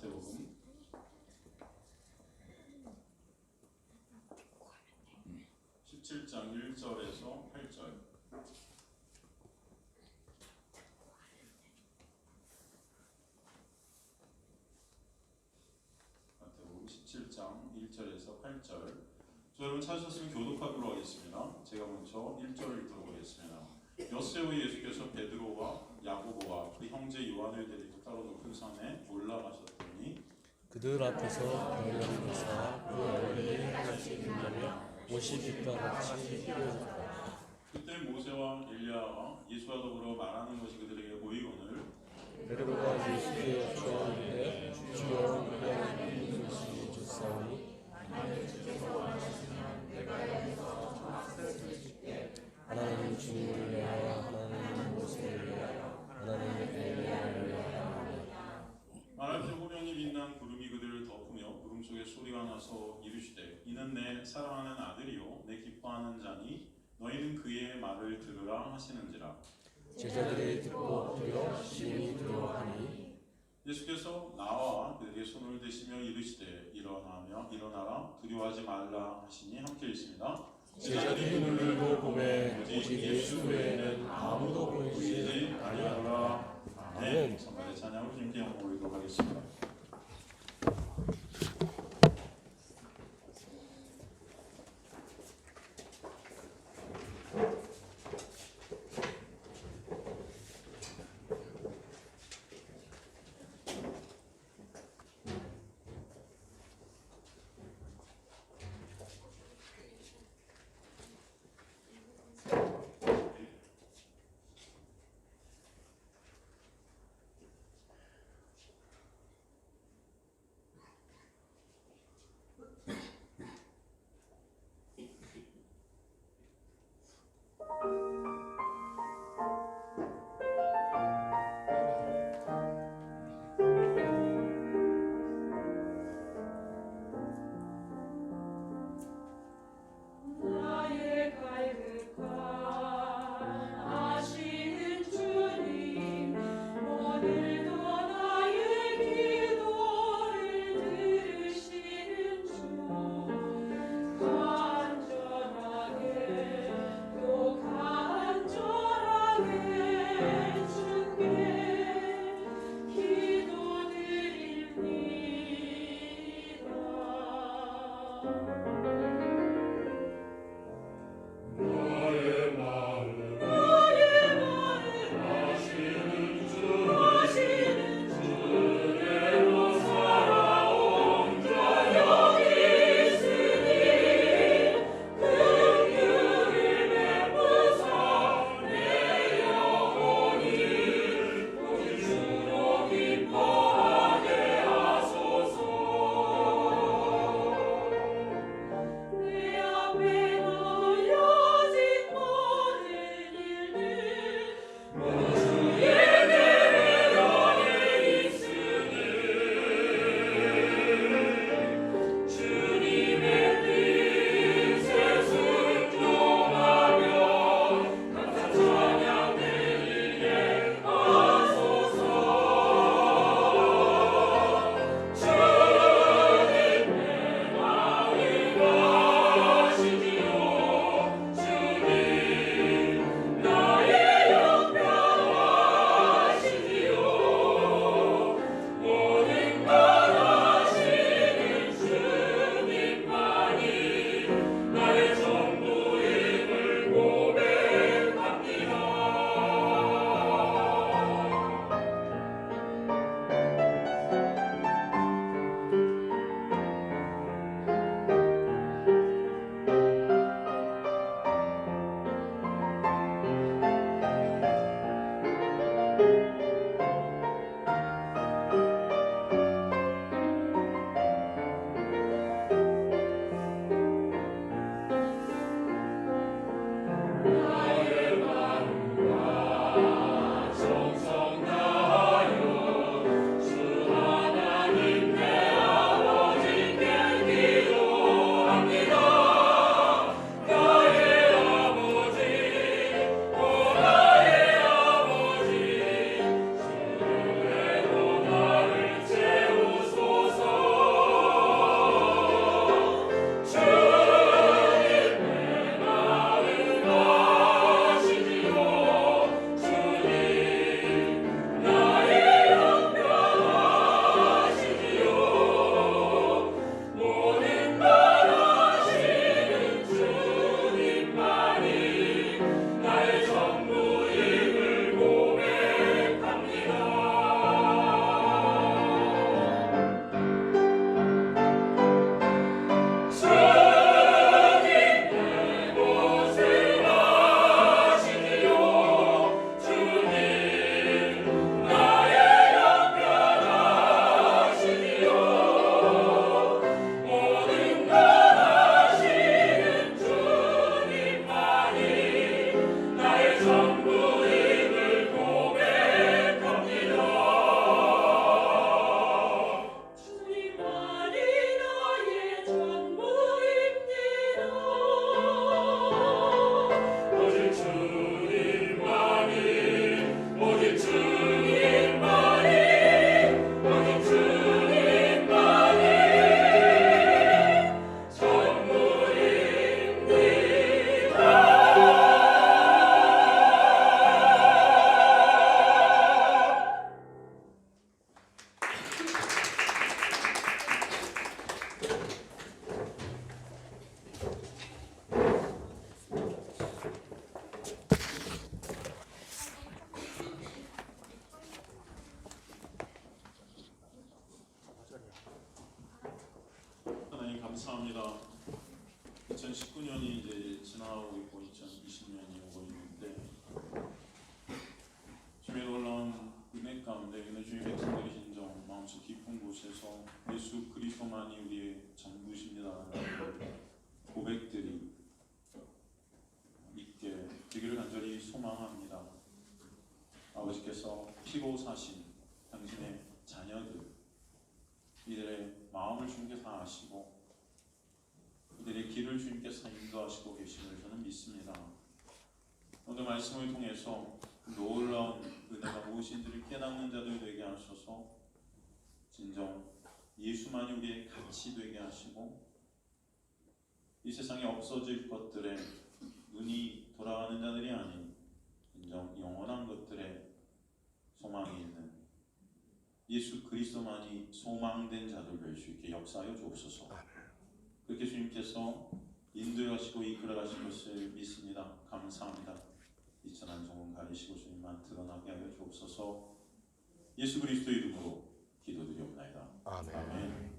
마태복음 17장 1절에서 8절. 마태복음 17장 1절에서 8절. 여러분 찾으셨으면 교독하도록 하겠습니다. 제가 먼저 1절을 읽도록 하겠습니다. 엿새 후에 예수께서 베드로와 야고보와 그 형제 요한을 데리고 따로 높은 산에 올라가셨더니 그들 앞에서 별을 사 그 얼굴이 같이 빛나며 옷이 빛과같이 휘어졌다. 그때 모세와 엘리야와 예수와 더불어 말하는 것이 그들에게 보이거늘 베드로가 예수께 여쭈었는데 주여 우리가 믿는 것이 좋사오니 하나는 주님을 위하여 하나는 모세를 위하여 하나는 엘리야를 위하여 말할 때 호련히 빛난 구름이 그들을 덮으며 구름 속에 소리가 나서 이르시되 이는 내 사랑하는 아들이요 내 기뻐하는 자니 너희는 그의 말을 들으라 하시는지라. 제자들이 듣고 엎드려 심히 두려워하니 예수께서 나와 그에게 손을 대시며 이르시되 일어나라 두려워하지 말라 하시니 함께 읽습니다. 제자들이 눈을 보매 오직 예수 외에는 아무도 보이지 아니하더라. 아멘. 선발의 찬양으로 주님께 영광 올리도록 하겠습니다. 감사합니다. 2019년이 이제 지나가고 있고 2020년이 오고 있는데 주의 놀라운 은혜 가운데 은혜 주의 백성들의 진정 마음속 깊은 곳에서 예수 그리스도만이 우리의 전부십니다라는 고백들이 있게 되기를 간절히 소망합니다. 아버지께서 피로 사신 당신의 자녀들 이들의 마음을 주님께서 아시고 이들의 길을 주님께서 인도하시고 계심을 저는 믿습니다. 오늘 말씀을 통해서 놀라운 은혜가 무엇인지를 깨닫는 자들 되게 하셔서 진정 예수만이 우리의 가치 되게 하시고 이 세상에 없어질 것들에 눈이 돌아가는 자들이 아닌 진정 영원한 것들에 소망이 있는 예수 그리스도만이 소망된 자들 될 수 있게 역사하여 주옵소서. 그렇게 주님께서 인도하시고 이끌어가신 것을 믿습니다. 감사합니다. 이 천한 종은 가리시고 주님만 드러나게 하여 주옵소서. 예수 그리스도 이름으로 기도드리옵나이다. 아멘.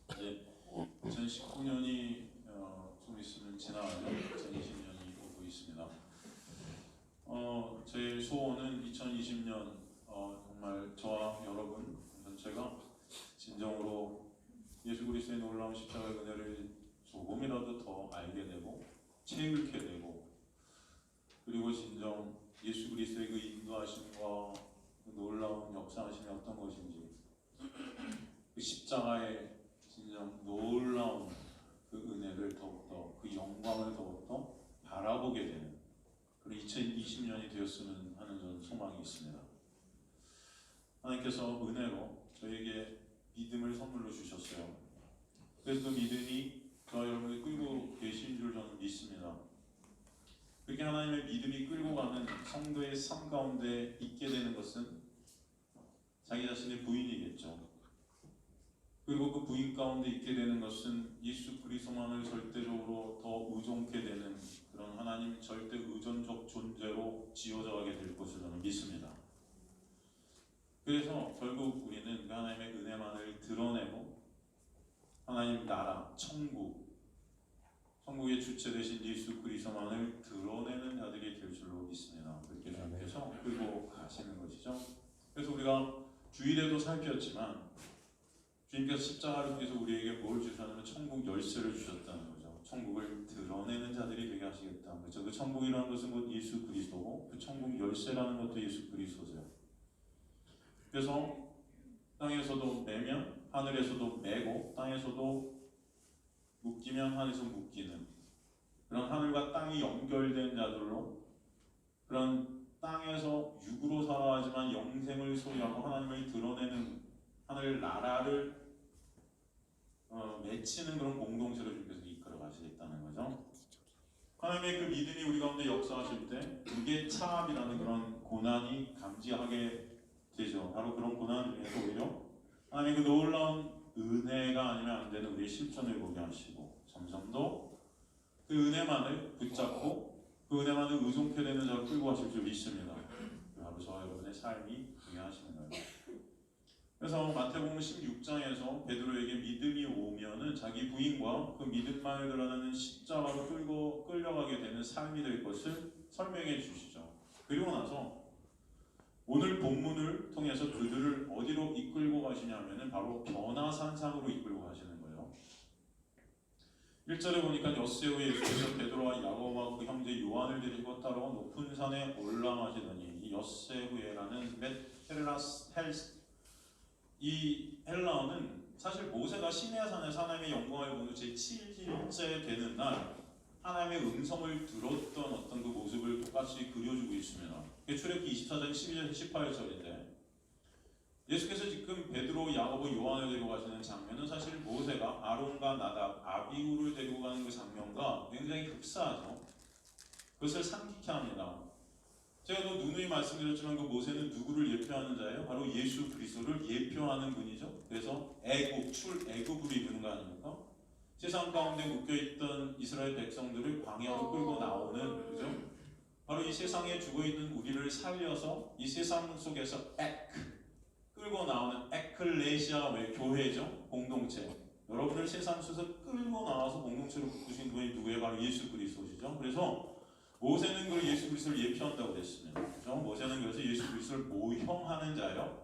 이제 2019년이 좀 있으면 지나가요. 2020년이 오고 있습니다. 제 소원은 2020년 정말 저와 여러분 전체가 진정으로 예수 그리스도의 놀라운 십자가의 은혜를 조금이라도 더 알게 되고 채울게 되고 그리고 진정 예수 그리스도의 그 인도하심과 그 놀라운 역사하심이 어떤 것인지 그 십자가의 진정 놀라운 그 은혜를 더욱더 그 영광을 더욱더 바라보게 되는 그런 2020년이 되었으면 하는 저는 소망이 있습니다. 하나님께서 은혜로 저에게 믿음을 선물로 주셨어요. 그래서 그 믿음이 저와 여러분을 끌고 계신 줄 저는 믿습니다. 그렇게 하나님의 믿음이 끌고 가는 성도의 삶 가운데 있게 되는 것은 자기 자신의 부인이겠죠. 그리고 그 부인 가운데 있게 되는 것은 예수 그리스도만을 절대적으로 더 의존케 되는 그런 하나님 절대 의존적 존재로 지어져 가게 될 것을 저는 믿습니다. 그래서 결국 우리는 그 하나님의 은혜만을 드러내고 하나님 나라, 천국의 주체 되신 예수 그리스도만을 드러내는 자들이 될 줄로 믿습니다. 그렇게 주님께서 끌고 가시는 것이죠. 그래서 우리가 주일에도 살폈지만 주님께서 십자가를 통해서 우리에게 뭘 주셨냐면 천국 열쇠를 주셨다는 거죠. 천국을 드러내는 자들이 되게 하시겠다는 거죠. 그 천국이라는 것은 곧 예수 그리스도고 그 천국 열쇠라는 것도 예수 그리스도죠. 그래서 땅에서도 매면 하늘에서도 매고 땅에서도 묶이면 하늘에서 묶이는 그런 하늘과 땅이 연결된 자들로 그런 땅에서 육으로 살아가지만 영생을 소유하고 하나님을 드러내는 하늘 나라를 맺히는 그런 공동체로 주님께서 이끌어 가시겠다는 거죠. 하나님의 그 믿음이 우리 가운데 역사하실 때 그게 차압이라는 그런 고난이 감지하게 되죠. 바로 그런 고난 중에서 오히려 하나님의 그 놀라운 은혜가 아니면 안 되는 우리의 실천을 보게 하시고 점점 더 그 은혜만을 붙잡고 그 은혜만을 의존케 되는 자로 끌고 가실 줄 믿습니다. 바로 저와 여러분의 삶이 되게 하시는 거예요. 그래서 마태복음 16장에서 베드로에게 믿음이 오면은 자기 부인과 그 믿음만을 드러내는 십자가로 끌려가게 되는 삶이 될 것을 설명해 주시죠. 그리고 나서 오늘 본문을 통해서 그들을 어디로 이끌고 가시냐면은 바로 변화산상으로 이끌고 가시는 거예요. 1절에 보니까 엿새우에 예수께서 베드로와 야고보와 그 형제 요한을 데리고 따로 높은 산에 올라가시더니 이 엿새우에라는 이 헬라어는 사실 모세가 시내산에서 하나님의 영광을 본 후 제7일째 되는 날 하나님의 음성을 들었던 어떤 그 모습을 똑같이 그려주고 있습니다. 출애굽기 24장 12절 18절인데 예수께서 지금 베드로, 야고보, 요한을 데리고 가시는 장면은 사실 모세가 아론과 나답, 아비후를 데리고 가는 그 장면과 굉장히 흡사하죠. 그것을 상기케 합니다. 제가 또 누누이 말씀드렸지만 그 모세는 누구를 예표하는 자예요? 바로 예수 그리스도를 예표하는 분이죠. 그래서 애굽을 이루는 거 아닙니까? 세상 가운데 묶여있던 이스라엘 백성들을 광야로 끌고 나오는, 그죠? 바로 이 세상에 죽어있는 우리를 살려서 이 세상 속에서 끌고 나오는 에클레시아, 왜 교회죠? 공동체. 여러분을 세상 속에서 끌고 나와서 공동체로 부르신 분이 누구예요? 바로 예수 그리스도시죠. 그래서 모세는 그 예수 그리스도를 예표한다고 했습니다. 그렇죠? 모세는 그래서 예수 그리스도를 모형하는 자예요.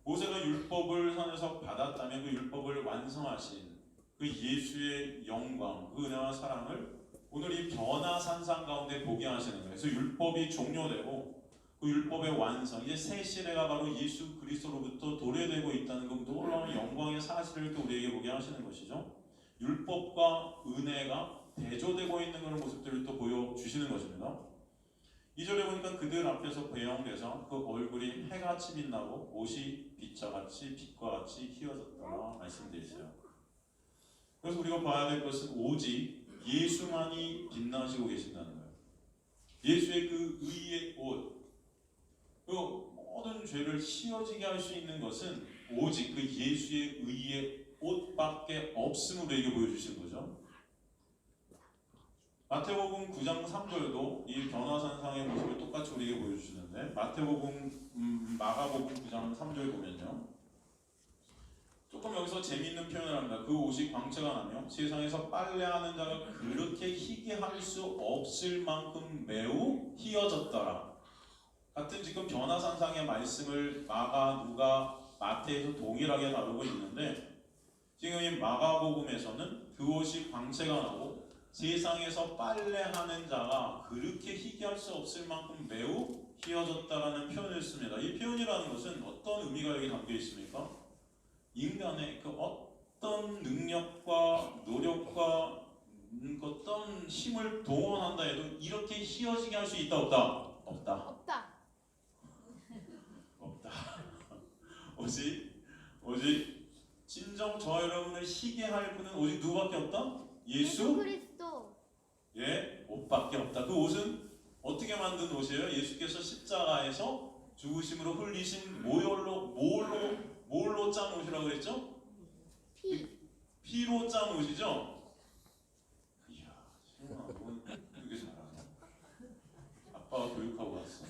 모세가 율법을 산에서 받았다면 그 율법을 완성하신 그 예수의 영광, 그 은혜와 사랑을 오늘 이 변화산상 가운데 보게 하시는 거예요. 그래서 율법이 종료되고 그 율법의 완성, 이제 새 시대가 바로 예수 그리스도로부터 도래되고 있다는 그 놀라운 영광의 사실을 또 우리에게 보게 하시는 것이죠. 율법과 은혜가 대조되고 있는 그런 모습들을 또 보여주시는 것입니다. 2절에 보니까 그들 앞에서 배영돼서 그 얼굴이 해같이 빛나고 옷이 빛과 같이 휘어졌다고 말씀되어 있어요. 그래서 우리가 봐야 될 것은 오직 예수만이 빛나시고 계신다는 거예요. 예수의 그 의의 옷, 그 모든 죄를 휘어지게 할 수 있는 것은 오직 그 예수의 의의 옷밖에 없음을 우리에게 보여주신 거죠. 마태복음 9장 3절도 이 변화산상의 모습을 똑같이 우리에게 보여주시는데 마가복음 9장 3절 보면요, 조금 여기서 재미있는 표현을 합니다. 그 옷이 광채가 나며 세상에서 빨래하는 자가 그렇게 희게 할 수 없을 만큼 매우 희어졌더라. 같은 지금 변화산상의 말씀을 마가, 누가, 마태에서 동일하게 다루고 있는데, 지금 이 마가복음에서는 그 옷이 광채가 나고 세상에서 빨래하는 자가 그렇게 희귀할 수 없을 만큼 매우 희어졌다라는 표현을 씁니다. 이 표현이라는 것은 어떤 의미가 여기 담겨 있습니까? 인간의 그 어떤 능력과 노력과 어떤 힘을 동원한다 해도 이렇게 희어지게 할 수 있다 없다? 없다. 없다. 없다. 오직 진정 저 여러분을 희게 할 분은 오직 누구밖에 없다? 예수 그리스도. 예, 옷밖에 없다. 그 옷은 어떻게 만든 옷이에요? 예수께서 십자가에서 죽으심으로 흘리신 뭘로 짠 옷이라고 그랬죠? 피로 짠 옷이죠? 이야, 시원아, 넌 되게 잘하네. 아빠가 교육하고 왔어.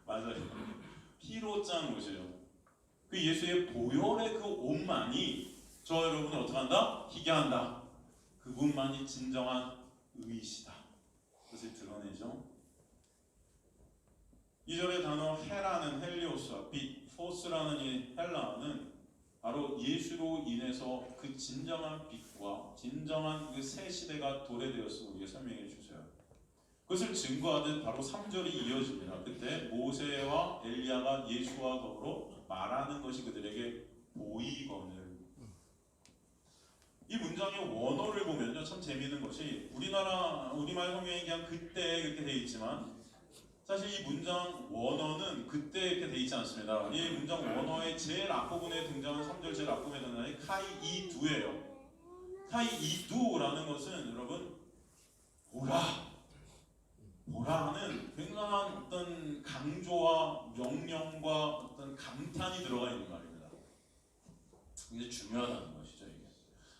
맞아요. 피로 짠 옷이에요. 그 예수의 보혈의 그 옷만이 저 여러분을 어떻게 한다? 희게 한다. 그분만이 진정한 의이시다. 그것을 드러내죠. 2절의 단어 헤라는 헬리오스와 빛, 포스라는 이 헬라어는 바로 예수로 인해서 그 진정한 빛과 진정한 그 새 시대가 도래되었음을 우리에게 설명해 주세요. 그것을 증거하듯 바로 3절이 이어집니다. 그때 모세와 엘리야가 예수와 더불어 말하는 것이 그들에게 보이거늘. 이 문장의 원어를 보면요, 참 재미있는 것이 우리말 성경에 그냥 그때 이렇게 되어 있지만 사실 이 문장 원어는 그때 이렇게 되어 있지 않습니다. 이 문장 원어의 제일 앞부분에 등장하는 3절 제일 앞부분에 등장하는 카이이두예요. 카이이두라는 것은 여러분 보라 하는 굉장한 어떤 강조와 명령과 어떤 감탄이 들어가 있는 말입니다. 이게 중요하다는 것이죠. 이게.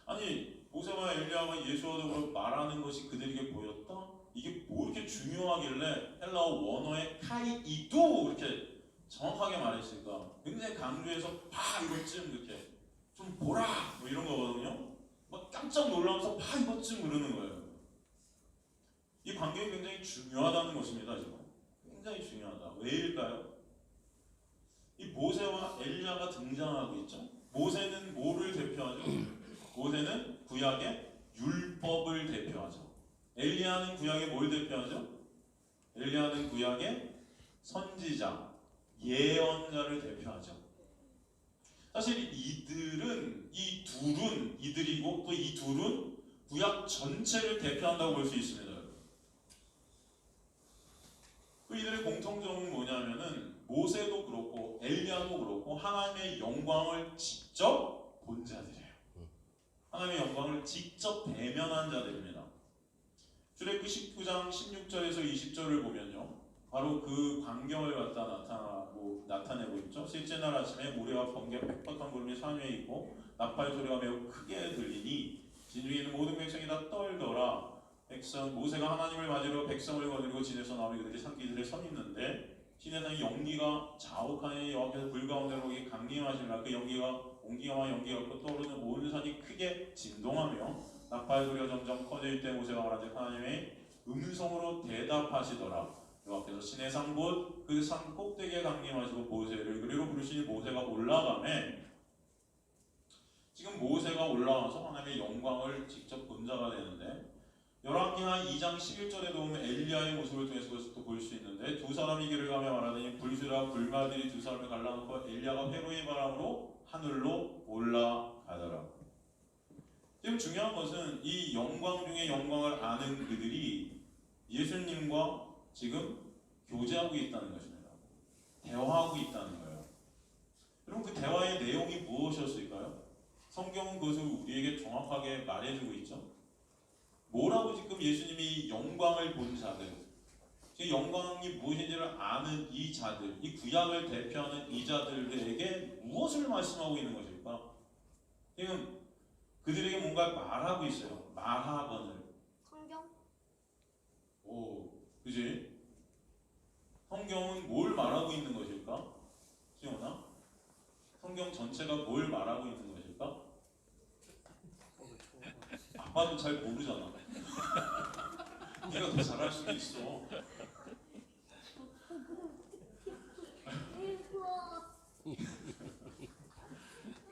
아니 모세와 엘리야가 예수와 더불어 말하는 것이 그들에게 보였다? 이게 뭐 이렇게 중요하길래 헬라어 원어에 카이이두 이렇게 정확하게 말했을까? 굉장히 강조해서 봐 이것쯤 이렇게 좀 보라 뭐 이런 거거든요. 막 깜짝 놀라면서 봐 이것쯤 그러는 거예요. 이 관계가 굉장히 중요하다는 것입니다. 지금 굉장히 중요하다. 왜일까요? 이 모세와 엘리야가 등장하고 있죠. 모세는 뭐를 대표하죠? 모세는 구약의 율법을 대표하죠. 엘리야는 구약의 뭘 대표하죠? 엘리야는 구약의 선지자, 예언자를 대표하죠. 사실 이들이고 또 이 둘은 구약 전체를 대표한다고 볼 수 있습니다. 그 이들의 공통점은 뭐냐면은 모세도 그렇고 엘리야도 그렇고 하나님의 영광을 직접 본 자들이에요. 하나님의 영광을 직접 대면한 자들입니다. 출애굽기 19장 16절에서 20절을 보면요, 바로 그 광경을 갖다 나타내고 있죠. 셋째 날 아침에 모래와 번개 빽빽한 구름이 산 위에 있고 나팔 소리가 매우 크게 들리니 진중에 있는 모든 백성이 다 떨더라. 모세가 하나님을 맞으러 백성을 거느리고 진에서 나오니 그들이 산기들에 서 있는데 신의 상의 연기가 자욱하니 여호와께서 불 가운데 오기 강림하시니라. 그 연기가 온기와 연기가 그 떠오르는 온 산이 크게 진동하며 나팔 소리가 점점 커질 때 모세가 말하되 하나님의 음성으로 대답하시더라. 여호와께서 신의 산 곧 그 산 꼭대기에 강림하시고 모세를 그리로 부르시니 모세가 올라가매. 지금 모세가 올라와서 하나님의 영광을 직접 본 자가 되는데 열왕기하 2장 11절에 보면 엘리야의 모습을 통해서 그것을 또 볼 수 있는데 두 사람이 길을 가며 말하더니 불수라 불마들이 두 사람을 갈라놓고 엘리야가 회로의 바람으로 하늘로 올라가더라. 지금 중요한 것은 이 영광 중에 영광을 아는 그들이 예수님과 지금 교제하고 있다는 것입니다. 대화하고 있다는 거예요. 여러분 그 대화의 내용이 무엇이었을까요? 성경은 그것을 우리에게 정확하게 말해주고 있죠. 뭐라고 지금 예수님이 영광을 본 자들, 영광이 무엇인지를 아는 이 자들, 이 구약을 대표하는 이 자들에게 무엇을 말씀하고 있는 것일까? 지금 그들에게 뭔가 말하고 있어요. 말하거늘. 성경? 오, 그지? 성경은 뭘 말하고 있는 것일까? 시온아? 성경 전체가 뭘 말하고 있는 것일까? 아빠도 잘 모르잖아. 네가 더 잘할 수도 있어.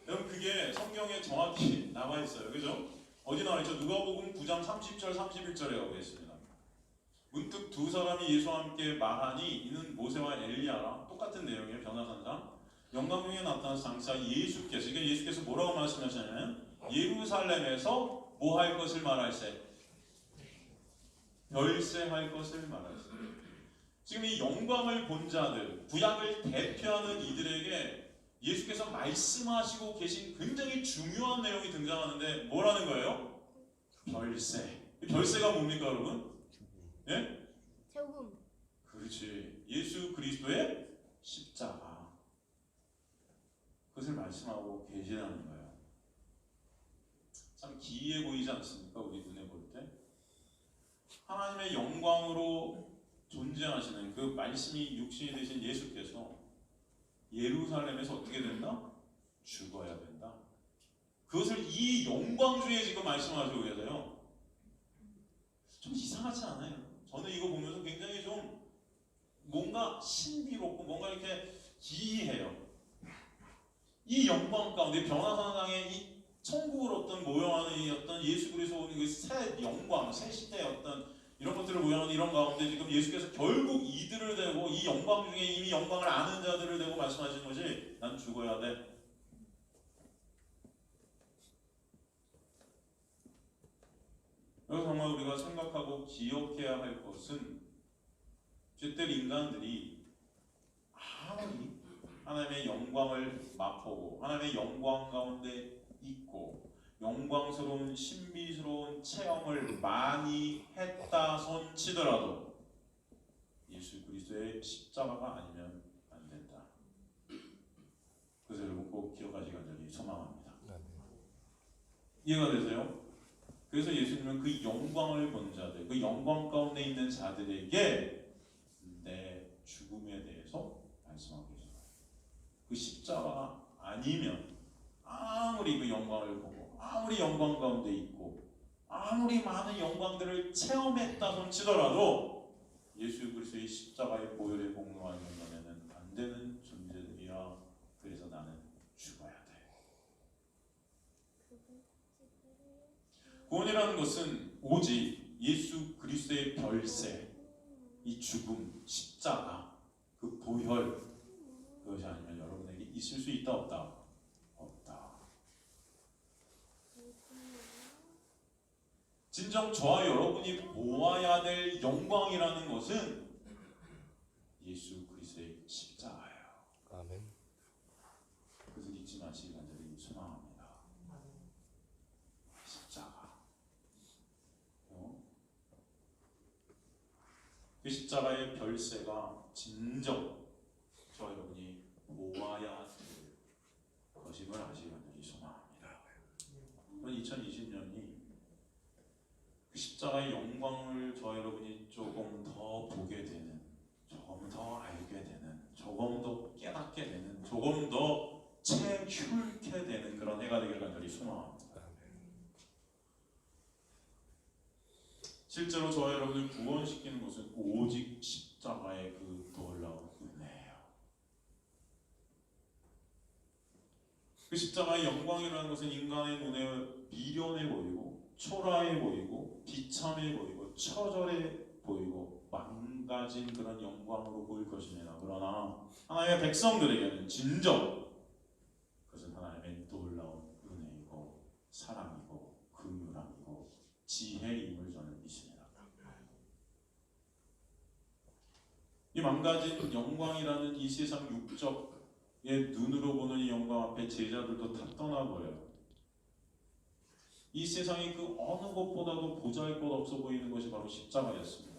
여러분 그게 성경에 정확히 나와 있어요. 그죠? 어디 나와 있죠? 누가복음 9장 30절 31절에 가고 있습니다. 문득 두 사람이 예수와 함께 말하니 이는 모세와 엘리야라. 똑같은 내용이에요. 변화산상. 영광 중에 나타난 장차 예수께서, 이게 예수께서 뭐라고 말씀하시냐면 예루살렘에서 뭐 할 것을 말할세? 별세할 것을 말할세. 지금 이 영광을 본 자들, 구약을 대표하는 이들에게 예수께서 말씀하시고 계신 굉장히 중요한 내용이 등장하는데 뭐라는 거예요? 별세. 별세가 뭡니까 여러분? 예? 재금. 그렇지. 예수 그리스도의 십자가. 그것을 말씀하고 계시다는 거예요. 참 기이해 보이지 않습니까? 우리 눈에 볼 때. 하나님의 영광으로 존재하시는 그 말씀이 육신이 되신 예수께서 예루살렘에서 어떻게 된다? 죽어야 된다. 그것을 이 영광 중에 지금 말씀하시고 계세요. 좀 이상하지 않아요? 저는 이거 보면서 굉장히 좀 뭔가 신비롭고 뭔가 이렇게 기이해요. 이 영광 가운데 변화산상의 이 천국을 어떤 모형하는 이 어떤 예수 그리스도 오는 그 새 영광, 새 시대의 어떤 이런 것들을 모형하는 이런 가운데 지금 예수께서 결국 이들을 대고 이 영광 중에 이미 영광을 아는 자들을 대고 말씀하시는 것이 난 죽어야 돼. 여기서 정말 우리가 생각하고 기억해야 할 것은 죄들 인간들이 아무리 하나님의 영광을 맛보고 하나님의 영광 가운데 있고 영광스러운 신비스러운 체험을 많이 했다 손 치더라도 예수 그리스도의 십자가가 아니면 안 된다. 그래서 여러분 꼭 기억하시기 간절히 소망합니다. 이해가 되세요? 그래서 예수님은 그 영광을 본 자들, 그 영광 가운데 있는 자들에게 내 죽음에 대해서 말씀하고 계십니다. 그 십자가가 아니면 아무리 그 영광을 보고 아무리 영광 가운데 있고 아무리 많은 영광들을 체험했다 손치더라도 예수 그리스도의 십자가의 보혈에 공로하는 것에는 안 되는 존재들이야. 그래서 나는 죽어야 돼. 구원이라는 것은 오직 예수 그리스도의 별세, 이 죽음, 십자가, 그 보혈, 그것이 아니면 여러분에게 있을 수 있다 없다? 없다. 진정 저와 여러분이 보아야 될 영광이라는 것은 예수 그리스도의 십자가예요. 아멘. 그것을 잊지 마시기 간절히 소망합니다. 십자가. 그 십자가의 별세가 진정 저와 여러분이 보아야 될 것임을 아시기 간절히 소망합니다. 2020년이 그 십자가의 영광을 저와 여러분이 조금 더 보게 되는, 조금 더 알게 되는 조금 더 채휼케 되는 그런 해가 되기를 간절히 소망합니다. 실제로 저와 여러분을 구원시키는 것은 오직 십자가의 그 놀라운 은혜예요. 그 십자가의 영광이라는 것은 인간의 눈에 미련해 보이고 초라해 보이고 비참해 보이고 처절해 보이고 망가진 그런 영광으로 보일 것입니다. 그러나 하나님의 백성들에게는 진정 그것은 하나님의 놀라운 은혜이고 사랑이고 긍휼함이고 지혜임을 저는 믿습니다. 이 망가진 영광이라는 이 세상 육적의 눈으로 보는 이 영광 앞에 제자들도 다 떠나버려요. 이 세상이 그 어느 것보다도 보잘것없어 보이는 것이 바로 십자가였습니다.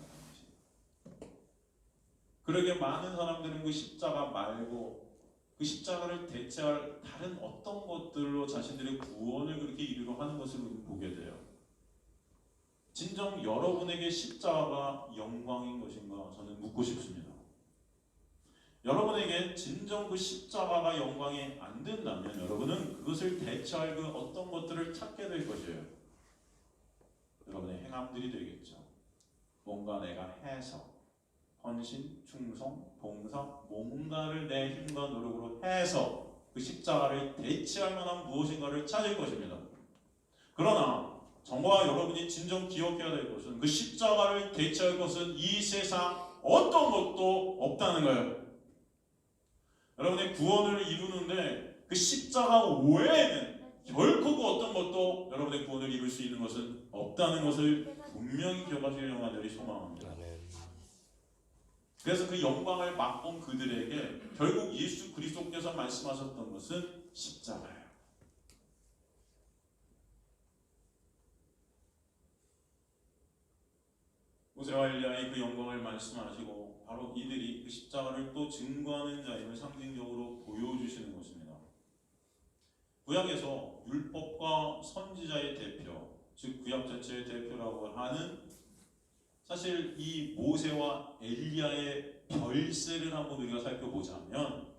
그러게 많은 사람들은 그 십자가 말고 그 십자가를 대체할 다른 어떤 것들로 자신들의 구원을 그렇게 이루려 하는 것을 보게 돼요. 진정 여러분에게 십자가가 영광인 것인가 저는 묻고 싶습니다. 여러분에게 진정 그 십자가가 영광이 안 된다면 여러분은 그것을 대체할 그 어떤 것들을 찾게 될 것이에요. 여러분의 행함들이 되겠죠. 뭔가 내가 해서 헌신, 충성, 봉사, 뭔가를 내 힘과 노력으로 해서 그 십자가를 대체할 만한 무엇인가를 찾을 것입니다. 그러나 저와 여러분이 진정 기억해야 될 것은 그 십자가를 대체할 것은 이 세상 어떤 것도 없다는 거예요. 여러분의 구원을 이루는데 그 십자가 외에는 결코 그 어떤 것도 여러분의 구원을 이룰 수 있는 것은 없다는 것을 분명히 기억하시길 간절히 소망합니다. 그래서 그 영광을 맛본 그들에게 결국 예수 그리스도께서 말씀하셨던 것은 십자가예요. 모세와 엘리야의 그 영광을 말씀하시고 바로 이들이 그 십자가를 또 증거하는 자임을 상징적으로 보여주시는 것입니다. 구약에서 율법과 선지자의 대표, 즉 구약 전체의 대표라고 하는 사실 이 모세와 엘리야의 별세를 한번 우리가 살펴보자면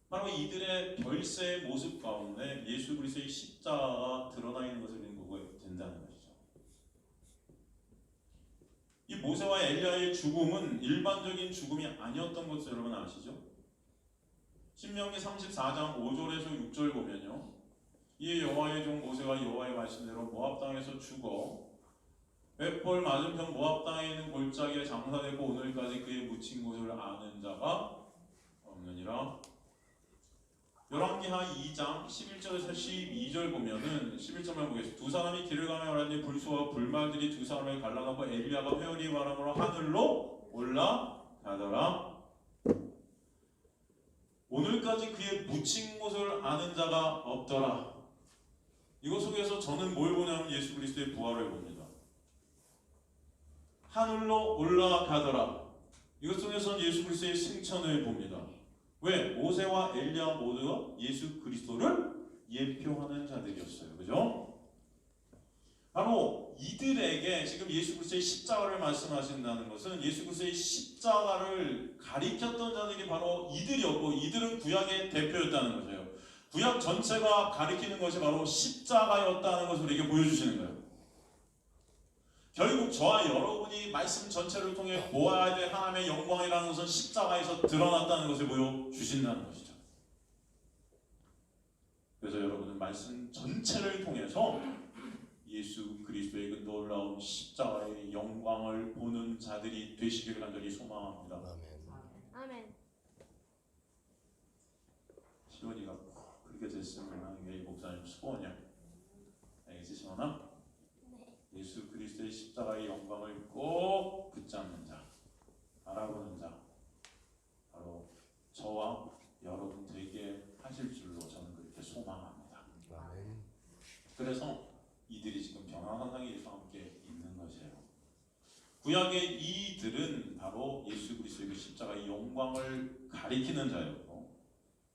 바로 이들의 별세의 모습 가운데 예수 그리스도의 십자가가 드러나 있는 것을 우리는 보게 된다는 것이죠. 이 모세와 엘리야의 죽음은 일반적인 죽음이 아니었던 것을 여러분 아시죠? 신명기 34장 5절에서 6절 보면요, 이 여호와의 종 모세가 여호와의 말씀대로 모압 땅에서 죽어 벳볼 맞은편 모압 땅에 있는 골짜기에 장사되고 오늘까지 그의 묻힌 곳을 아는 자가 없느니라. 열왕기하 2장 11절에서 12절 보면은 11절만 보겠습니다. 두 사람이 길을 가며 오라니 불소와 불말들이 두 사람을 갈라놓고 엘리야가 회오리 바람으로 하늘로 올라가더라. 오늘까지 그의 묻힌 곳을 아는 자가 없더라. 이것 속에서 저는 뭘 보냐면 예수 그리스도의 부활을 봅니다. 하늘로 올라가더라. 이것 속에서는 예수 그리스도의 승천을 봅니다. 왜? 모세와 엘리야 모두가 예수 그리스도를 예표하는 자들이었어요. 그죠? 바로 이들에게 지금 예수 그리스도의 십자가를 말씀하신다는 것은 예수 그리스도의 십자가를 가리켰던 자들이 바로 이들이었고, 이들은 구약의 대표였다는 거예요. 구약 전체가 가리키는 것이 바로 십자가였다는 것을 우리에게 보여주시는 거예요. 결국 저와 여러분이 말씀 전체를 통해 보아야 될 하나님의 영광이라는 것은 십자가에서 드러났다는 것을 보여주신다는 것이죠. 그래서 여러분은 말씀 전체를 통해서 예수 그리스도의 그 놀라운 십자가의 영광을 보는 자들이 되시기를 간절히 소망합니다. 아멘. 시원이가 그렇게 됐으면 이게 목사님 소원이야. 알겠지, 시원아? 예수 그리스도의 십자가의 영광을 꼭 붙잡는 자, 바라보는 자, 바로 저와 여러분 되게 하실 줄로 저는 그렇게 소망합니다. 아멘. 그래서 이들이 지금 변화산상에서 함께 있는 것이에요. 구약의 이들은 바로 예수 그리스도의 그 십자가의 영광을 가리키는 자였고,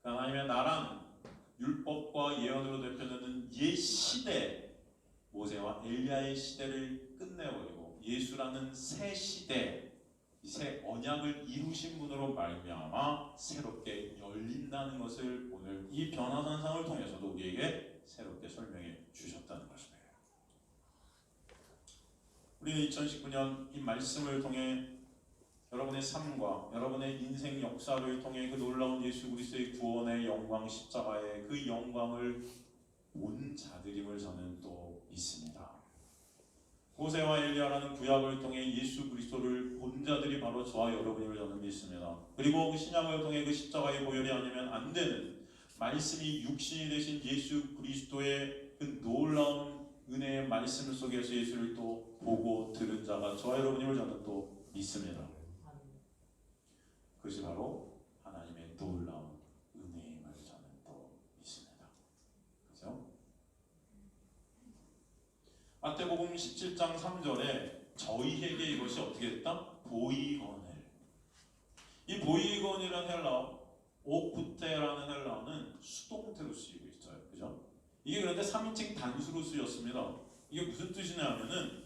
하나님의 나라는 율법과 예언으로 대표되는 옛 시대, 모세와 엘리야의 시대를 끝내버리고 예수라는 새 시대, 이 새 언약을 이루신 분으로 말미암아 새롭게 열린다는 것을 오늘 이 변화산상을 통해서도 우리에게 새롭게 설명해 주셨다는 것입니다. 우리는 2019년 이 말씀을 통해 여러분의 삶과 여러분의 인생 역사를 통해 그 놀라운 예수 그리스도의 구원의 영광, 십자가의 그 영광을 본 자들임을 저는 또 믿습니다. 호세와 엘리야라는 구약을 통해 예수 그리스도를 본 자들이 바로 저와 여러분임을 저는 믿습니다. 그리고 그 신약을 통해 그 십자가의 보혈이 아니면 안 되는 말씀이 육신이 되신 예수 그리스도의 그 놀라운 은혜의 말씀 속에서 예수를 또 보고 들은 자가 저와 여러분임을 저는 또 믿습니다. 그것이 바로 하나님의 놀라운 은혜임을 저는 또 믿습니다. 그죠? 마태복음 17장 3절에 저희에게 이것이 어떻게 됐다? 보이거늘. 이 보이거늘이라는 헬라어, 오프테라는 헬라어는 수동태로 쓰이고 있어요. 그죠? 이게 그런데 3인칭 단수로 쓰였습니다. 이게 무슨 뜻이냐면은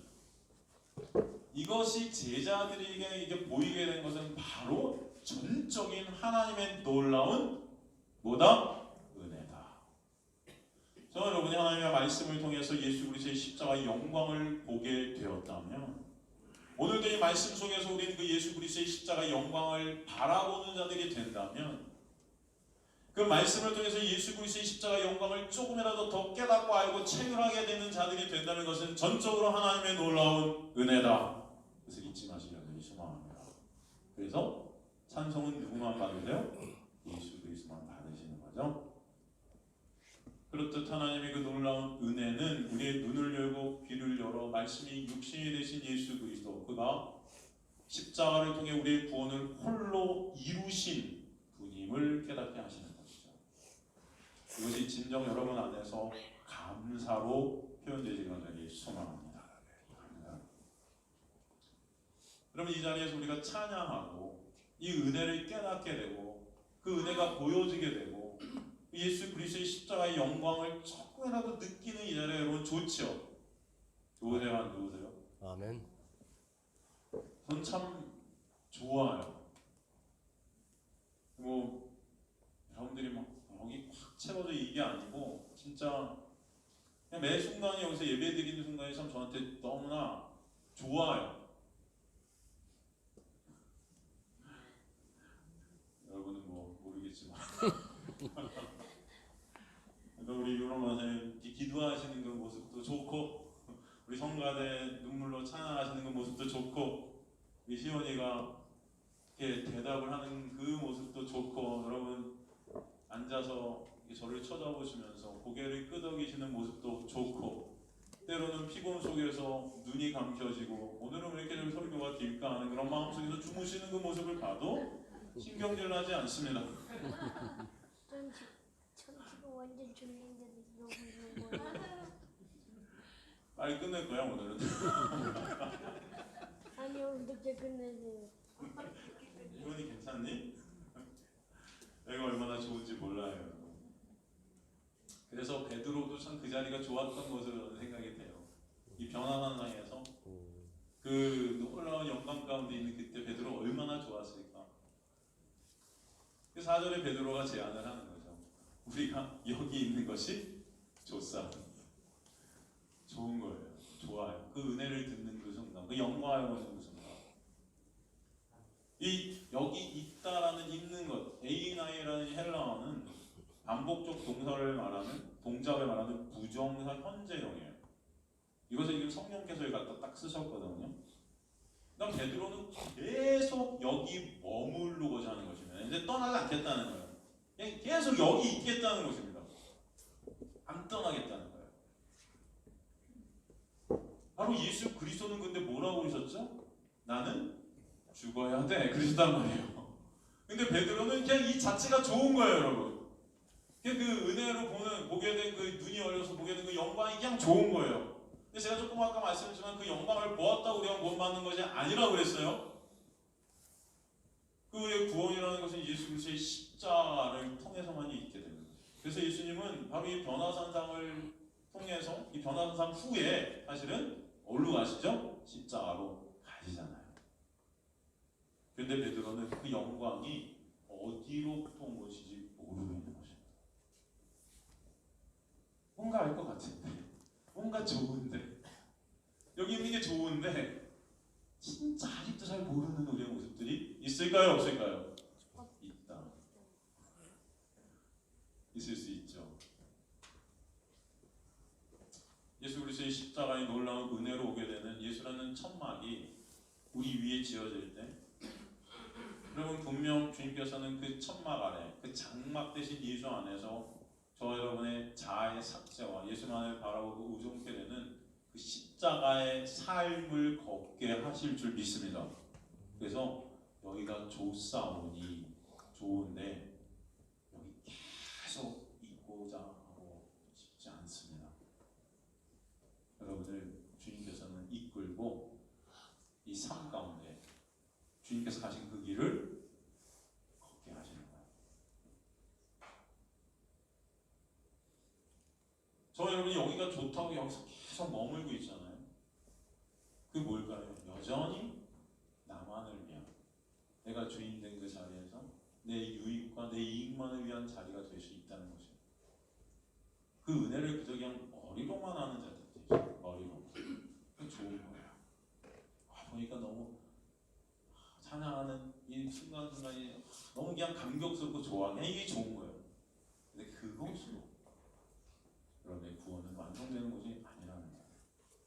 이것이 제자들에게 이게 보이게 된 것은 바로 전적인 하나님의 놀라운 뭐다? 은혜다. 저는 여러분이 하나님의 말씀을 통해서 예수 그리스도의 십자가의 영광을 보게 되었다면 오늘도 이 말씀 속에서 우리는 그 예수 그리스도의 십자가의 영광을 바라보는 자들이 된다면 그 말씀을 통해서 예수 그리스도의 십자가의 영광을 조금이라도 더 깨닫고 알고 체휼하게 되는 자들이 된다는 것은 전적으로 하나님의 놀라운 은혜다. 그래서 잊지 마시려니 소망합니다. 그래서 찬송은 누구만 받으세요? 예수 그리스도만 받으시는 거죠. 그렇듯 하나님의 그 놀라운 은혜는 우리의 눈을 열고 귀를 열어 말씀이 육신이 되신 예수 그리스도, 그가 십자가를 통해 우리의 구원을 홀로 이루신 분임을 깨닫게 하시는 것이죠. 이것이 진정 여러분 안에서 감사로 표현되시는 것을 소망합니다. 그러면 이 자리에서 우리가 찬양하고 이 은혜를 깨닫게 되고 그 은혜가 보여지게 되고 예수 그리스도의 십자가의 영광을 조금이라도 느끼는 이 자리에 여러분 좋지요? 좋으세요? 안 좋으세요? 아멘. 전 참 좋아요. 뭐 여러분들이 막 여기 꽉 채워져 이게 아니고 진짜 그냥 매 순간이 여기서 예배 드리는 순간이 참 저한테 너무나 좋아요. 여러분은 뭐 모르겠지만 그러니까 우리 유로 선생님 기도하시는 그 모습도 좋고 우리 성가대 눈물로 찬양하시는 그 모습도 좋고 우리 시원이가 이렇게 대답을 하는 그 모습도 좋고 여러분 앉아서 저를 쳐다보시면서 고개를 끄덕이시는 모습도 좋고 때로는 피곤 속에서 눈이 감겨지고 오늘은 왜 이렇게 좀 설교가 길까 하는 그런 마음 속에서 주무시는 그 모습을 봐도 신경질나지 않습니다. 전 지금 완전 졸린데도 너무 좋은 거야. 빨리 끝낼 거야 오늘은. 아니요, 늦게 끝내세요. 이건이 괜찮니? 내가 얼마나 좋은지 몰라요. 그래서 베드로도 참 그 자리가 좋았던 것으로 생각이 돼요. 이 변화산상에서 그 놀라운 영광 가운데 있는 그때 베드로 얼마나 좋았을까. 그 4절에 베드로가 제안을 하는 거죠. 우리가 여기 있는 것이 좋사. 좋은 거예요. 좋아요. 그 은혜를 듣는 그 순간, 그 영광을 보는 그 순간. 이 여기 있다라는 있는 것, 에이나이라는 헬라어는 반복적 동사를 말하는 동작을 말하는 부정사 현재형이에요. 이것을 지금 성령께서 갖다 딱 쓰셨거든요. 그러니까 베드로는 계속 여기 머무르고자 하는 것입니다. 이제 떠나지 않겠다는 거예요. 그냥 계속 여기 있겠다는 것입니다. 안 떠나겠다는 거예요. 바로 예수 그리스도는 근데 뭐라고 그러셨죠? 나는 죽어야 돼. 그러셨단 말이에요. 근데 베드로는 그냥 이 자체가 좋은 거예요, 여러분. 그냥 그 은혜로 보게 된 그 눈이 열려서 보게 된 그 영광이 그냥 좋은 거예요. 근데 제가 조금 아까 말씀드렸지만 그 영광을 보았다고 우리가 구원받는 것이 아니라고 그랬어요. 그의 구원이라는 것은 예수 그리스도의 십자가를 통해서만 있게 되는 거죠. 그래서 예수님은 바로 이 변화산상을 통해서 이 변화산상 후에 사실은 어디로 가시죠? 십자가로 가시잖아요. 근데 베드로는 그 영광이 어디로부터 온 것인지 모르고 있는 것입니다. 뭔가 알 것 같은데, 뭔가 좋은데, 여기 있는 게 좋은데 진짜 아직도 잘 모르는 우리의 모습들이 있을까요? 없을까요? 있다. 있을 수 있죠. 예수 그리스도의 십자가의 놀라운 은혜로 오게 되는 예수라는 천막이 우리 위에 지어질 때, 여러분 분명 주님께서는 그 천막 안에, 그 장막 대신 예수 안에서 저 여러분의 자아의 삭제와 예수만을 바라보고 의존케 되는 그 십자가의 삶을 걷게 하실 줄 믿습니다. 그래서 여기가 좋사오니 좋은데 여기 계속 있고자 하고 싶지 않습니다. 여러분을 주님께서는 이끌고 이 삶 가운데 주님께서 가신 그 길을 걷게 하시는 거예요. 저 여러분이 여기가 좋다고 여기서 계속 머물고 있잖아요. 그 뭘까요? 여전히 나만을 위한, 내가 주인 된 그 자리에서 내 유익과 내 이익만을 위한 자리가 될 수 있다는 것이에요. 그 은혜를 그저 그냥 머리로만 하는 자들이 계세요. 머리로. 그 좋은 거예요. 보니까 너무 찬양하는 이 순간순간이 너무 그냥 감격스럽고 좋아. 그냥 이게 좋은 거예요. 근데 그것으로 여러분의 구원은 완성되는 것이 아니라는 거예요.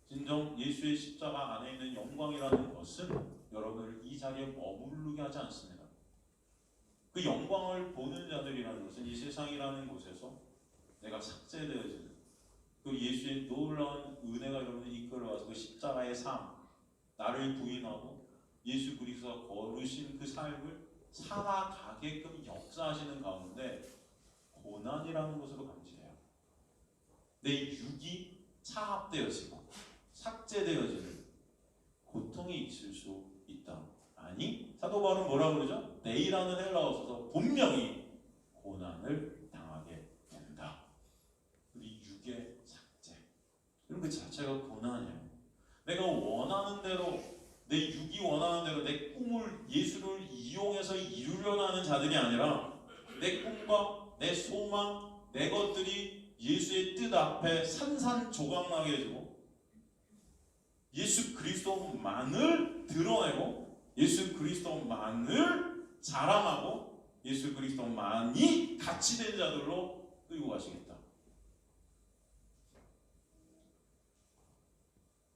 진정 예수의 십자가 안에 있는 영광이라는 것은 여러분을 이 자리에 머무르게 하지 않습니다. 그 영광을 보는 자들이라는 것은 이 세상이라는 곳에서 내가 삭제되어지는 그 예수의 놀라운 은혜가 여러분을 이끌어와서 그 십자가의 삶, 나를 부인하고 예수 그리스도가 걸으신 그 삶을 살아가게끔 역사하시는 가운데 고난이라는 것으로 감지해요. 내 육이 차압되어지고 삭제되어지는 고통이 있을 수 있다. 아니, 사도 바울은 뭐라고 그러죠? 내이라는 헬라어에서 분명히 고난을 당하게 된다. 우리 육의 삭제. 그럼 그 자체가 고난이에요. 내가 원하는 대로, 내 육이 원하는 대로 내 꿈을 예수를 이용해서 이루려고 하는 자들이 아니라 내 꿈과 내 소망, 내 것들이 예수의 뜻 앞에 산산조각나게 해주고 예수 그리스도만을 드러내고 예수 그리스도만을 자랑하고 예수 그리스도만이 가치 된 자들로 끌고 가시겠다.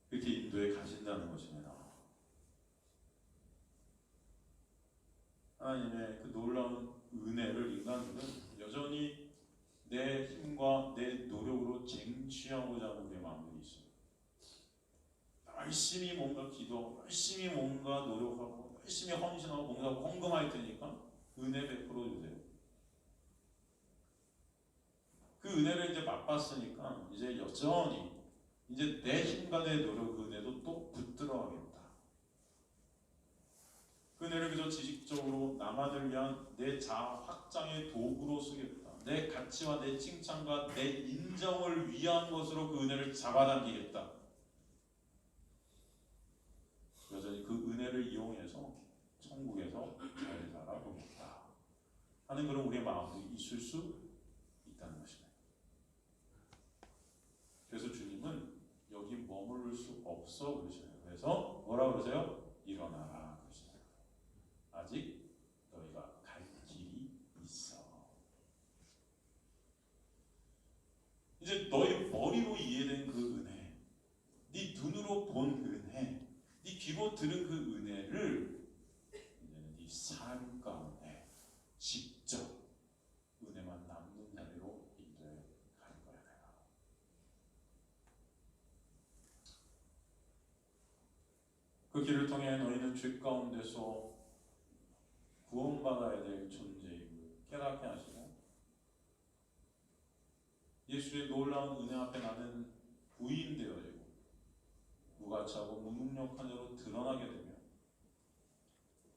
그렇게 인도에 가신다는 것입니다. 하나님의 그 놀라운 은혜를 인간들은 여전히 내 힘과 내 노력으로 쟁취하고자 하는 내 마음들이 있어요. 열심히 뭔가 기도하고 열심히 뭔가 노력하고 열심히 헌신하고 뭔가 헌금할 테니까 은혜 베풀어 주세요. 그 은혜를 이제 맛봤으니까 이제 여전히 이제 내 힘과 내 노력 그 은혜도 또 붙들어가겠다. 그 은혜를 그저 지식적으로 나만을 위한 내 자아 확장의 도구로 쓰겠다. 내 가치와 내 칭찬과 내 인정을 위한 것으로 그 은혜를 잡아당기겠다. 여전히 그 은혜를 이용해서 천국에서 잘 살아보겠다 하는 그런 우리의 마음도 있을 수 있다는 것입니다. 그래서 주님은 여기 머무를 수 없어 그러시네요. 그래서 뭐라 그러세요? 일어나라 그러시네요. 아직 너희가 갈 길이 있어. 이제 너희 머리로 이해된 그 은혜, 네 눈으로 본 은혜, 네 귀로 들은 그 은혜를 이제는 네 삶 가운데 직접 은혜만 남는 자리로 인도해 가는 거야 내가. 그 길을 통해 너희는 죄 가운데서 구원받아야 될 존재임을 깨닫게 하시고 예수의 놀라운 은혜 앞에 나는 부인되어지고 무가치하고 무능력한 자로 드러나게 되며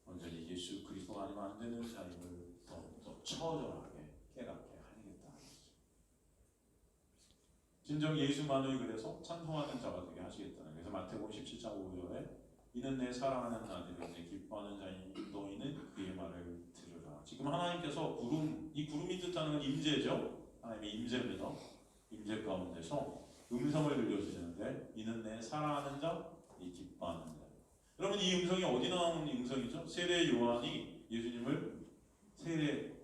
완전히 예수 그리스도가 아니면 안 되는 삶을 더욱더 처절하게 깨닫게 하겠다. 진정 예수만을 그래서 찬송하는 자가 되게 하시겠다는. 그래서 마태복음 17장 5절에 이는 내 사랑하는 아들이니 기뻐하는 자인 너희는 그의 말을 들으라. 지금 하나님께서 이 구름이 뜻하는 건 임재죠. 하나님의 임재입니다. 임재 가운데서 음성을 들려주시는데 이는 내 사랑하는 자, 이 기뻐하는 자. 여러분 이 음성이 어디 나오는 음성이죠? 세례 요한이 예수님을 세례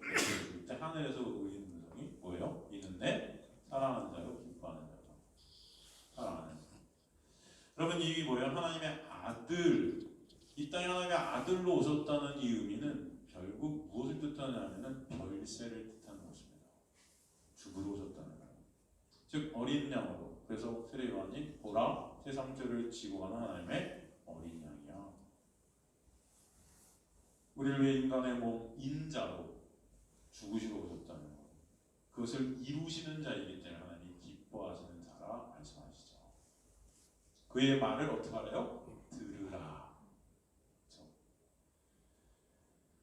때 하늘에서 울리는 음성이 뭐예요? 이는 내 사랑하는 자요 기뻐하는 자다. 사랑하는 자. 여러분 이게 뭐예요? 하나님의 아들, 이 땅에 하나님의 아들로 오셨다는 이 의미는 결국 무엇을 뜻하냐면은 별세를 뜻하는 것입니다. 죽으러 오셨다는 거예요. 즉 어린 양으로. 그래서 세례 요한이 보라 세상 죄를 지고 가는 하나님의 어린 양이야. 우리를 위해 인간의 몸 인자로 죽으시러 오셨다는 것. 그것을 이루시는 자이기 때문에 하나님이 기뻐하시는 자라 말씀하시죠. 그의 말을 어떻게 하래요? 들으라. 그렇죠?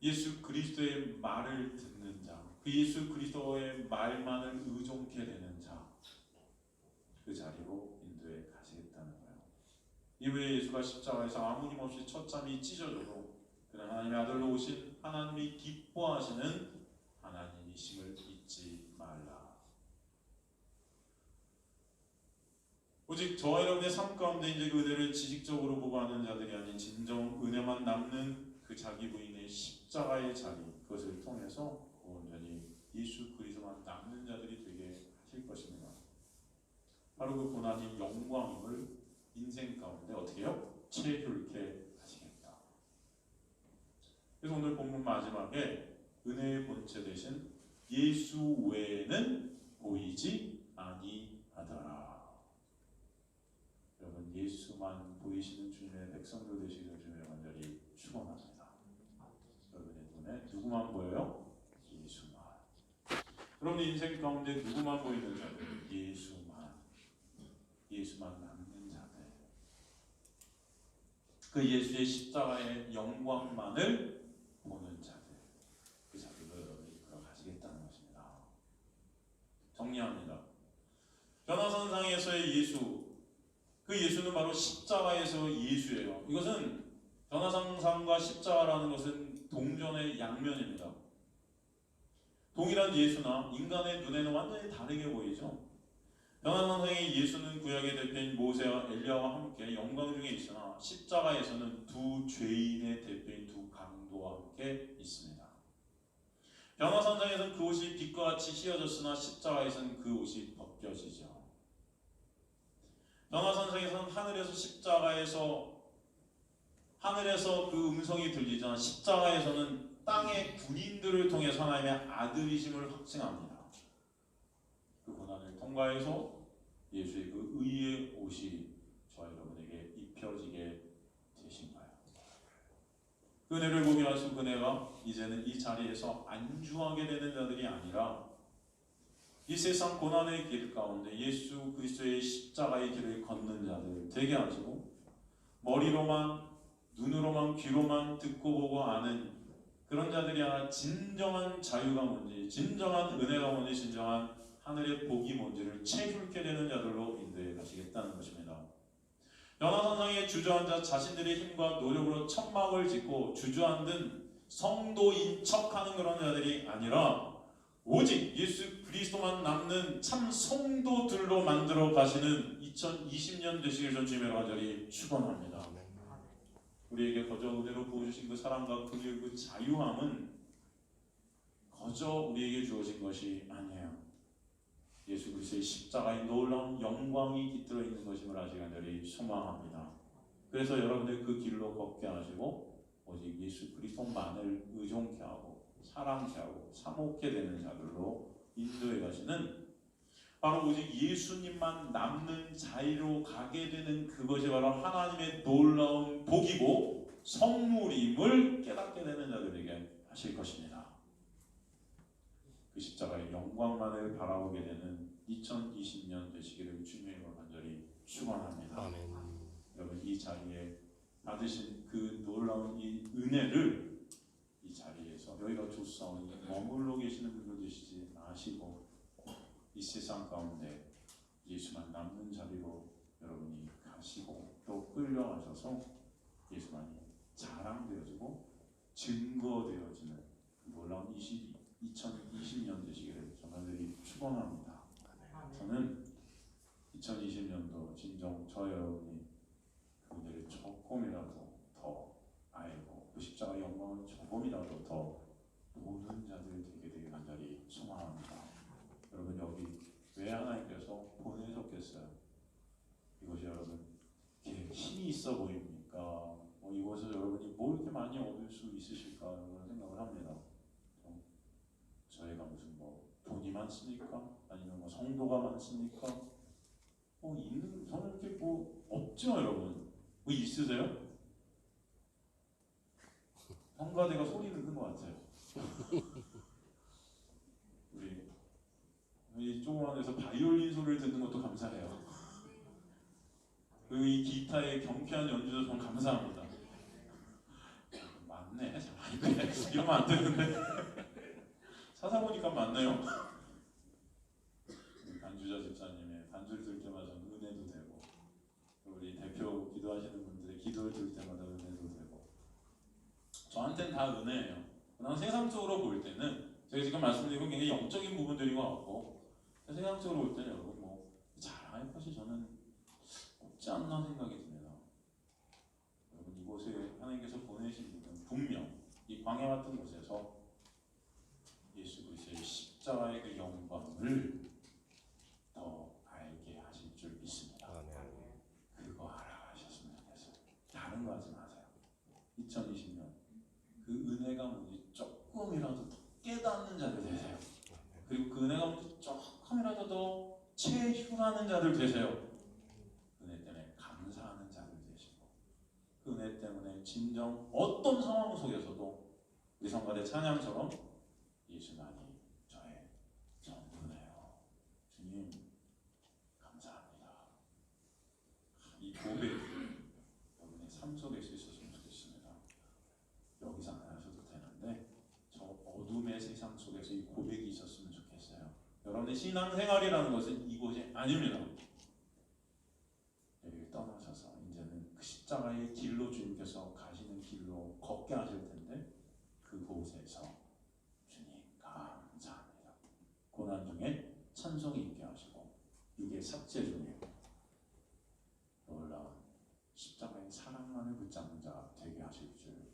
예수 그리스도의 말을 듣는 자, 그 예수 그리스도의 말만을 의존케 되는 자, 그 자리로 인도에 가시겠다는 거예요. 이후에 예수가 십자가에서 아무림없이 처참히 찢어져도 그는 하나님의 아들로 오신 하나님이 기뻐하시는 하나님이심을 잊지 말라. 오직 저와 여러분의 삶 가운데 이제 그 은혜를 지식적으로 보고하는 자들이 아닌 진정 은혜만 남는 그 자기 부인의 십자가의 자리, 그것을 통해서 온전히 예수 그리스도만 남는 자들이 되게 하실 것입니다. 바로 그 고난이 영광임을 인생 가운데 어떻게 해요? 체휼케 하시겠다. 그래서 오늘 본문 마지막에 은혜의 본체 되신 예수 외에는 보이지 아니하더라. 여러분 예수만 보이시는 주님의 백성들 되시기를 주님의 간절히 축원합니다. 여러분의 눈에 누구만 보여요? 예수만. 여러분 인생 가운데 누구만 보이는 자들? 예수만 남는 자들. 그 예수의 십자가의 영광만을 보는 자들. 그 자들로 여러분이 이끌어가시겠다는 것입니다. 정리합니다. 변화산상에서의 예수, 그 예수는 바로 십자가에서 예수예요. 이것은 변화산상과 십자가라는 것은 동전의 양면입니다. 동일한 예수나 인간의 눈에는 완전히 다르게 보이죠. 변화산상의 예수는 구약의 대표인 모세와 엘리야와 함께 영광 중에 있으나 십자가에서는 두 죄인의 대표인 두 강도와 함께 있습니다. 변화산상에서는 그 옷이 빛과 같이 휘어졌으나 십자가에서는 그 옷이 벗겨지죠. 변화산상에서는 하늘에서 그 음성이 들리지만 십자가에서는 땅의 군인들을 통해서 하나님의 아들이심을 확증합니다. 그 고난을 통과해서 예수의 그 의의 옷이 저와 여러분에게 입혀지게 되신 거예요. 그 은혜를 보게 하신 그네가 이제는 이 자리에서 안주하게 되는 자들이 아니라 이 세상 고난의 길 가운데 예수 그리스도의 십자가의 길을 걷는 자들 되게 하시고 머리로만 눈으로만 귀로만 듣고 보고 아는 그런 자들이 아니라 진정한 자유가 뭔지, 진정한 은혜가 뭔지, 진정한 하늘의 복이 뭔지를 체휼케 되는 자들로 인도해 가시겠다는 것입니다. 변화산상에 주저앉아 자신들의 힘과 노력으로 천막을 짓고 주저앉은 성도인 척하는 그런 자들이 아니라 오직 예수 그리스도만 남는 참 성도들로 만들어 가시는 2020년 되시길 전 주님의 간절히 축원합니다. 우리에게 거저 은혜로 부어주신 그 사랑과 그 자유함은 거저 우리에게 주어진 것이 아니에요. 예수 그리스도의 십자가의 놀라운 영광이 깃들어 있는 것임을 아직 간절히 소망합니다. 그래서 여러분들 그 길로 걷게 하시고 오직 예수 그리스도만을 의존케 하고 사랑케 하고 사모케 되는 자들로 인도해 가시는 바로 오직 예수님만 남는 자리로 가게 되는 그것이 바로 하나님의 놀라운 복이고 선물임을 깨닫게 되는 자들에게 하실 것입니다. 그 십자가의 영광만을 바라보게 되는 2020년 되시기를 주님의 이름으로 간절히 축원합니다. 아멘. 여러분 이 자리에 받으신 그 놀라운 이 은혜를 이 자리에서 여기가 좋사오니 머물러 계시는 분들 되시지 마시고 이 세상 가운데 예수만 남는 자리로 여러분이 가시고 또 끌려가셔서 예수만이 자랑되어지고 증거되어지는 놀라운 2020년 되시기를 정말들이 축원합니다. 저는 2020년도 진정 저 여러분이 그 은혜를 조금이라도 더 알고 그 십자가의 영광을 조금이라도 더 보는 자들 되게 간절히 소망합니다. 여러분 여기 왜 하나님께서 보내셨겠어요? 이것이 여러분 이렇게 힘이 있어 보입니까? 이곳에서 여러분이 뭐 이렇게 많이 얻을 수 있으실까 그런 생각을 합니다. 저희가 무슨 뭐 돈이 많습니까? 아니면 뭐 성도가 많습니까? 있는 저는 이렇게 뭐 없죠 여러분. 뭐 있으세요? 성가대가 소리는 큰 것 같아요. 우리 조그만 데서 바이올린 소리를 듣는 것도 감사해요. 그리고 이 기타의 경쾌한 연주도 정말 감사합니다. 맞네, 이러면 안 되는데. 찾아보니까 맞네요. 반주자 집사님의 반주를 들 때마다 은혜도 되고, 우리 대표 기도하시는 분들의 기도를 들 때마다 은혜도 되고, 저한테는 다 은혜예요. 그냥 세상적으로 볼 때는 제가 지금 말씀드린 건 굉장히 영적인 부분들인 것 같고, 세상적으로 볼 때는 여러분 뭐 자랑할 것이 저는 없지 않나 생각이 듭니다. 여러분 이곳에 하나님께서 보내신 분은 분명 이 광야 같은 곳에서 예수 그리스도의 십자가의 그 영광을 더 알게 하실 줄 믿습니다. 그거 알아가셨으면 좋겠어요. 다른 거 하지 마세요. 2020년 그 은혜가 뭔지 조금이라도 더 깨닫는 자들 되세요. 그리고 그 은혜가 뭔지 조금이라도 더 체휼하는 자들 되세요. 은혜 때문에 감사하는 자들 되시고 그 은혜 때문에 진정 어떤 상황 속에서도 우리 성가대 찬양처럼 예수만이 저의 전부네요. 주님 감사합니다. 이 고백이 여러분의 삶 속에 있었으면 좋겠습니다. 여기서 안 하셔도 되는데 저 어둠의 세상 속에서 이 고백이 있었으면 좋겠어요. 여러분의 신앙생활이라는 것은 이곳이 아닙니다. 여기를 떠나셔서 이제는 그 십자가의 길로 주님께서 가시는 길로 걷게 하실 텐데 그곳에서 주님 감사합니다. 고난 중에 찬송이 있게 하시고 육의 삭제 중에 놀라운 십자가의 사랑만을 붙잡는 자 되게 하실 줄